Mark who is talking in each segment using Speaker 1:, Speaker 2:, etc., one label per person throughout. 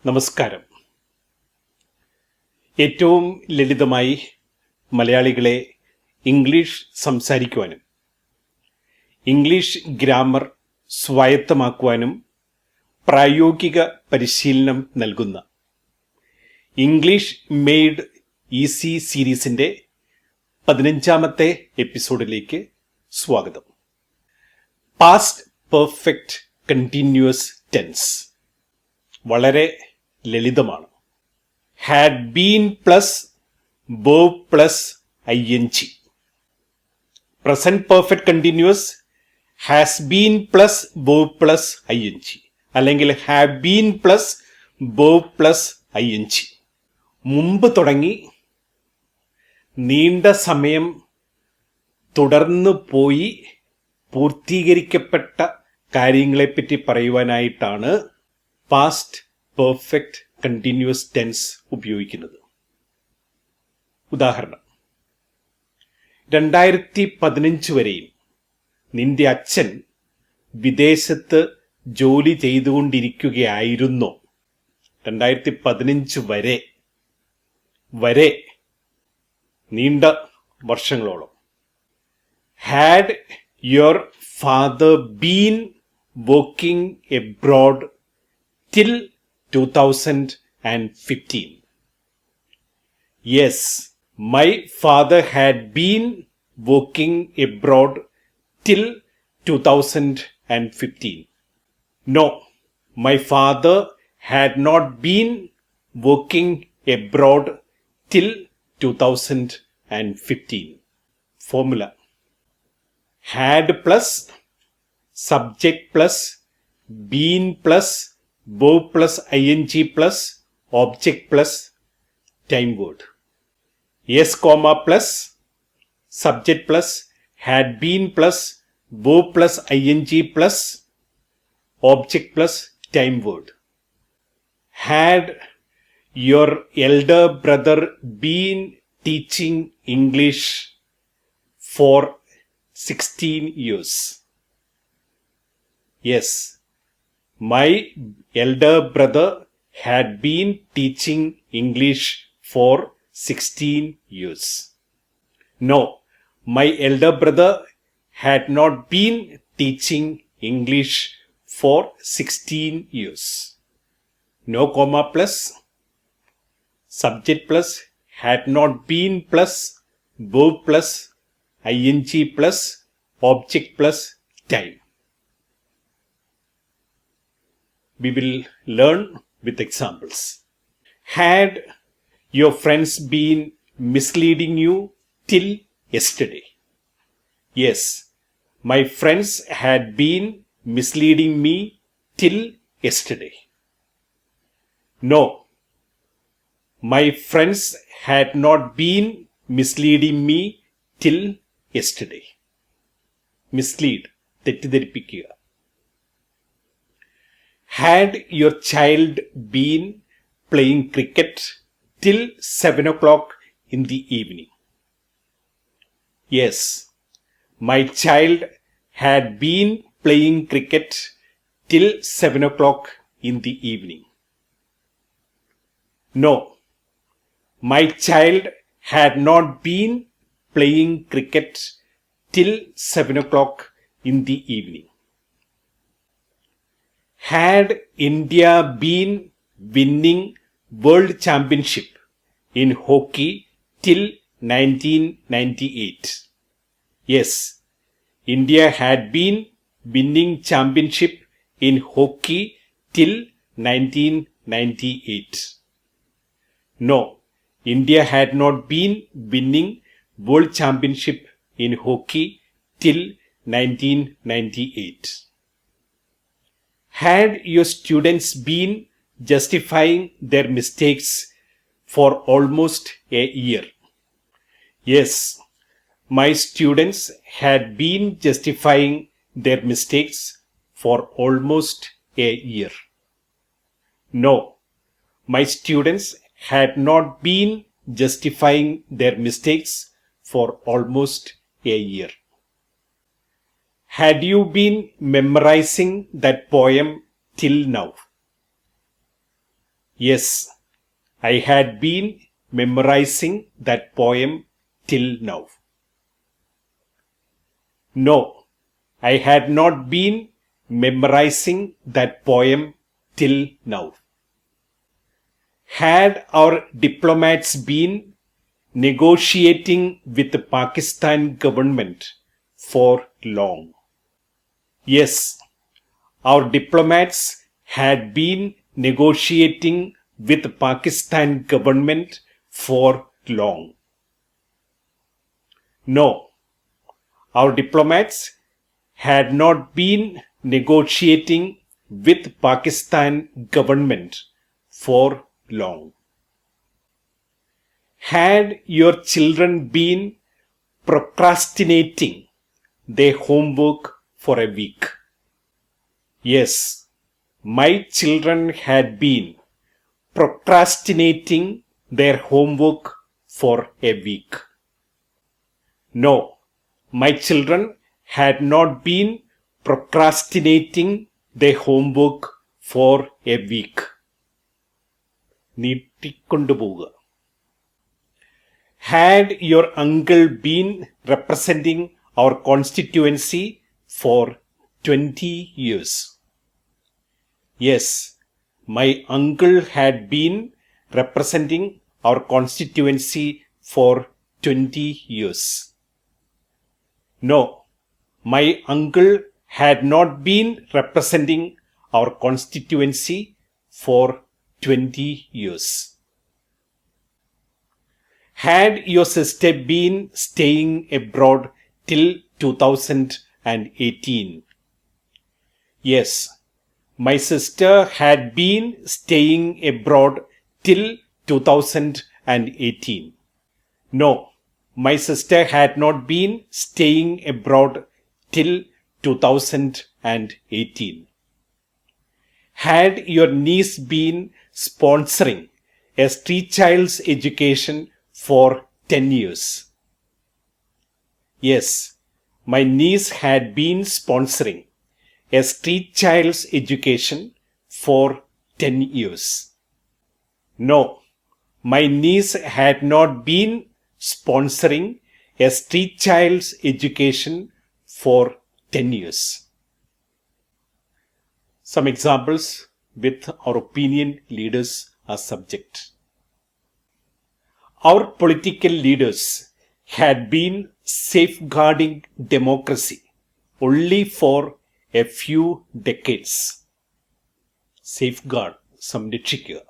Speaker 1: നമസ്കാരം. ഏറ്റവും ലളിതമായി മലയാളികളെ ഇംഗ്ലീഷ് സംസാരിക്കുവാനും ഇംഗ്ലീഷ് ഗ്രാമർ സ്വായത്തമാക്കുവാനും പ്രായോഗിക പരിശീലനം നൽകുന്ന ഇംഗ്ലീഷ് മെയ്ഡ് ഈസി സീരീസിൻ്റെ 15ാമത്തെ എപ്പിസോഡിലേക്ക് സ്വാഗതം. പാസ്റ്റ് പെർഫെക്റ്റ് കണ്ടിന്യൂസ് ടെൻസ് വളരെ ലളിതമാണ്. Had been plus verb plus ing. Present perfect continuous has been plus verb plus ing അല്ലെങ്കിൽ have been plus verb plus ing. മുമ്പ് തുടങ്ങി നീണ്ട സമയം തുടർന്ന് പോയി പൂർത്തീകരിക്കപ്പെട്ട കാര്യങ്ങളെപ്പറ്റി പറയുവാനായിട്ടാണ് പാസ്റ്റ് പെർഫെക്റ്റ് കണ്ടിന്യൂസ് ടെൻസ് ഉപയോഗിക്കുന്നത്. ഉദാഹരണം, 2015 വരെയും നിന്റെ അച്ഛൻ വിദേശത്ത് ജോലി ചെയ്തുകൊണ്ടിരിക്കുകയായിരുന്നോ? 2015 വരെ നീണ്ട വർഷങ്ങളോളം. Had your father been working abroad till 2015? Yes, my father had been working abroad till 2015. No, my father had not been working abroad till 2015. Formula: had plus subject plus been plus verb plus ing plus object plus time word. S comma plus subject plus had been plus verb plus ing plus object plus time word. Had your elder brother been teaching English for 16 years? Yes, my elder brother had been teaching English for 16 years. No, my elder brother had not been teaching English for 16 years. No comma plus subject plus had not been plus verb plus ing plus object plus time. We will learn with examples. Had your friends been misleading you till yesterday? Yes, my friends had been misleading me till yesterday. No, my friends had not been misleading me till yesterday. Mislead, തെറ്റിദ്ധരിപ്പിക്കുക. Had your child been playing cricket till 7 o'clock in the evening? Yes, my child had been playing cricket till 7 o'clock in the evening. No, my child had not been playing cricket till 7 o'clock in the evening. Had India been winning World Championship in hockey till 1998? Yes, India had been winning championship in hockey till 1998. No, India had not been winning World Championship in hockey till 1998. Had your students been justifying their mistakes for almost a year? Yes, my students had been justifying their mistakes for almost a year. No, my students had not been justifying their mistakes for almost a year. Had you been memorizing that poem till now? Yes, I had been memorizing that poem till now. No, I had not been memorizing that poem till now. Had our diplomats been negotiating with the Pakistan government for long? Yes, our diplomats had been negotiating with the Pakistan government for long. No, our diplomats had not been negotiating with Pakistan government for long. Had your children been procrastinating their homework for a week? Yes, my children had been procrastinating their homework for a week. No, my children had not been procrastinating their homework for a week. നീട്ടിക്കൊണ്ടുപോവുക. Had your uncle been representing our constituency for 20 years? Yes, my uncle had been representing our constituency for 20 years. No, my uncle had not been representing our constituency for 20 years. Had your sister been staying abroad till 2018? Yes, my sister had been staying abroad till 2018. No, my sister had not been staying abroad till 2018. Had your niece been sponsoring a street child's education for 10 years? Yes, my niece had been sponsoring a street child's education for 10 years. No, my niece had not been sponsoring a street child's education for 10 years. Some examples with our opinion leaders as subject. Our political leaders had been safeguarding democracy only for a few decades. Safeguard, സംരക്ഷിക്കുക.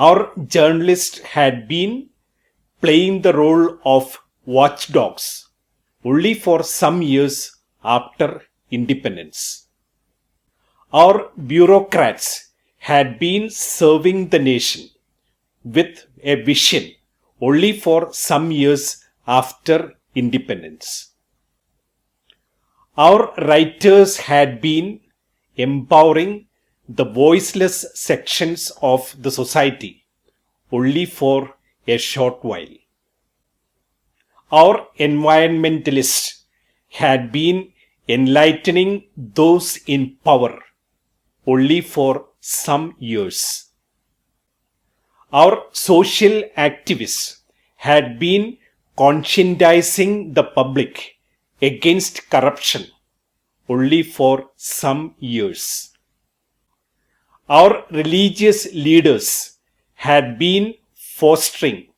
Speaker 1: Our journalists had been playing the role of watchdogs only for some years after independence. Our bureaucrats had been serving the nation with a vision only for some years after independence. Our writers had been empowering the voiceless sections of the society only for a short while. Our environmentalists had been enlightening those in power only for some years. Our social activists had been conscientizing the public against corruption only for some years. Our religious leaders had been fostering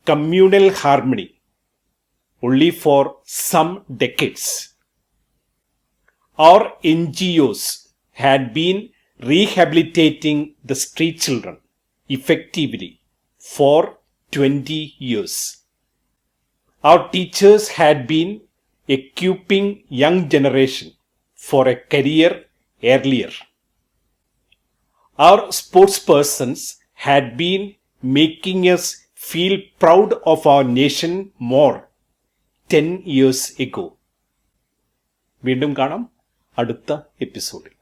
Speaker 1: communal harmony only for some decades. Our NGOs had been rehabilitating the street children effectively for 20 years. Our teachers had been equipping young generation for a career earlier. Our sportspersons had been making us feel proud of our nation more 10 years ago. വീണ്ടും കാണാം അടുത്ത എപ്പിസോഡിൽ.